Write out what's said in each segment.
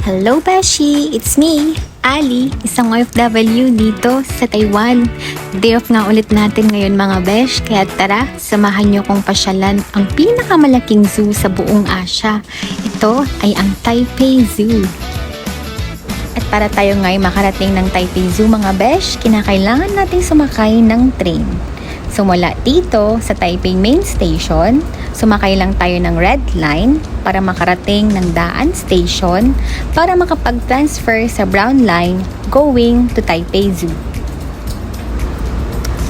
Hello Beshi! It's me, Ali, isang OFW dito sa Taiwan. Day off nga ulit natin ngayon mga Besh, kaya tara, samahan niyo kong pasyalan ang pinakamalaking zoo sa buong Asia. Ito ay ang Taipei Zoo. At para tayo ngayon makarating ng Taipei Zoo mga Besh, kinakailangan nating sumakay ng train. So mula dito sa Taipei Main Station, sumakay lang tayo ng Red Line para makarating ng Daan Station para makapag-transfer sa Brown Line going to Taipei Zoo.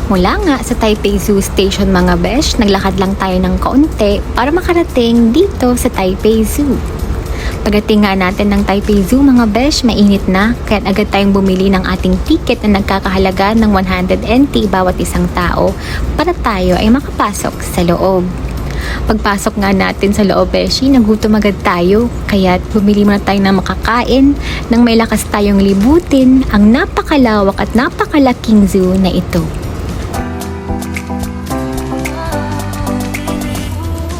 Mula nga sa Taipei Zoo Station mga Besh, naglakad lang tayo ng kaunti para makarating dito sa Taipei Zoo. Pagdating nga natin ng Taipei Zoo mga Besh, mainit na, kaya agad tayong bumili ng ating ticket na nagkakahalaga ng 100 NT bawat isang tao para tayo ay makapasok sa loob. Pagpasok nga natin sa loob Beshi, nagutom agad tayo, kaya bumili muna tayo ng makakain nang may lakas tayong libutin ang napakalawak at napakalaking zoo na ito.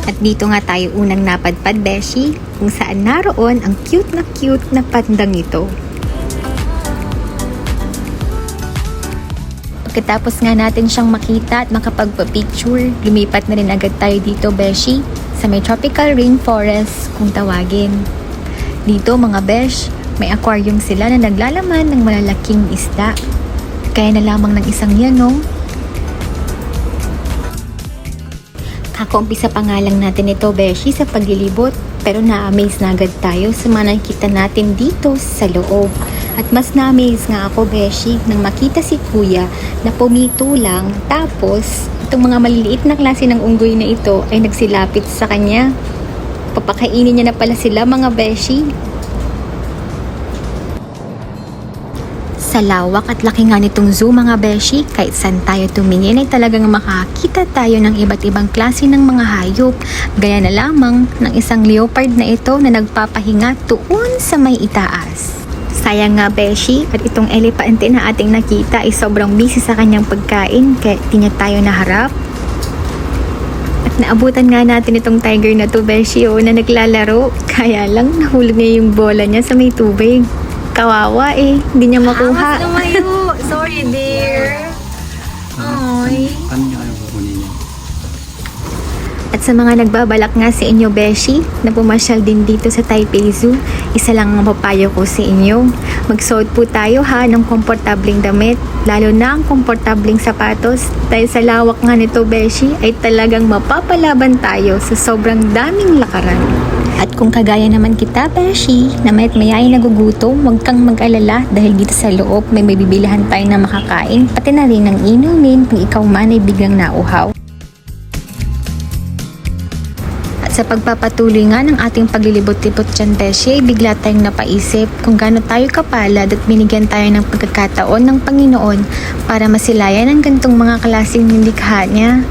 At dito nga tayo unang napadpad Beshi, kung saan naroon ang cute na pandang ito. Pagkatapos nga natin siyang makita at makapagpa-picture, lumipat na rin agad tayo dito Beshi, sa may tropical rainforest kung tawagin. Dito mga Besh, may aquarium sila na naglalaman ng malalaking isda. Kaya na lamang ng isang yan no? Kakaumpisa pa nga lang natin ito Beshi sa paglilibot, pero na-amaze na agad tayo sa mga nakikita natin dito sa loob. At mas na-amaze nga ako Beshi nang makita si Kuya na pumito lang, tapos itong mga maliliit na klase ng unggoy na ito ay nagsilapit sa kanya. Papakainin niya na pala sila mga Beshi. Sa lawak at laki nga nitong zoo mga Beshi, kahit saan tayo tumingin ay talagang makakita tayo ng iba't ibang klase ng mga hayop, gaya na lamang ng isang leopard na ito na nagpapahinga tuon sa may itaas. Sayang nga Beshi, at itong elepante na ating nakita ay sobrang busy sa kanyang pagkain, kaya di niya tayo naharap. At naabutan nga natin itong tiger na to Beshi na naglalaro, kaya lang nahulog niya yung bola niya sa may tubig. Kawawa hindi niya makuha. Lumayo. Sorry, dear. Ay. Paano niyo kayo kukunin niya? At sa mga nagbabalak nga sa inyo, Beshi, na pumasyal din dito sa Taipei Zoo, isa lang ang papayo ko sa inyo. Magsuot po tayo ng komportableng damit, lalo na ang komportableng sapatos, dahil sa lawak nga nito, Beshi, ay talagang mapapalaban tayo sa sobrang daming lakaran. At kung kagaya naman kita, Beshi, na mayat maya ay nagugutom, huwag kang mag-alala dahil dito sa loob may bibilihan tayo na makakain, pati na rin ng inumin kung ikaw man ay biglang nauhaw. At sa pagpapatuloy nga ng ating paglilibot-libot dyan, Beshi, ay bigla tayong napaisip kung gaano tayo kapalad at binigyan tayo ng pagkakataon ng Panginoon para masilayan ang gantong mga klaseng nilikha niya.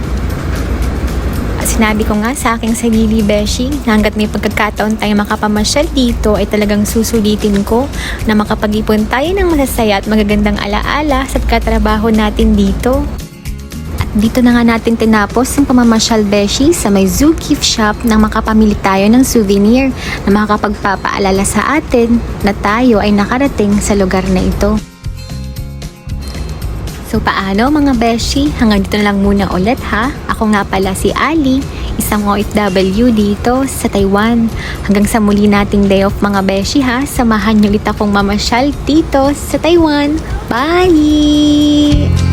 Sinabi ko nga sa aking sarili, Beshi, na hanggat may pagkakataon tayo makapamasyal dito ay talagang susulitin ko na makapag-ipon tayo ng masasaya at magagandang alaala sa katrabaho natin dito. At dito na nga natin tinapos ang pamamasyal, Beshi, sa may zoo gift shop nang makapamili tayo ng souvenir na makakapagpapaalala sa atin na tayo ay nakarating sa lugar na ito. So paano mga Beshi? Hanggang dito na lang muna ulit ha. Ako nga pala si Ali, isang OFW dito sa Taiwan. Hanggang sa muli nating day off mga Beshi ha. Samahan niyo ulit akong mamasyal dito sa Taiwan. Bye!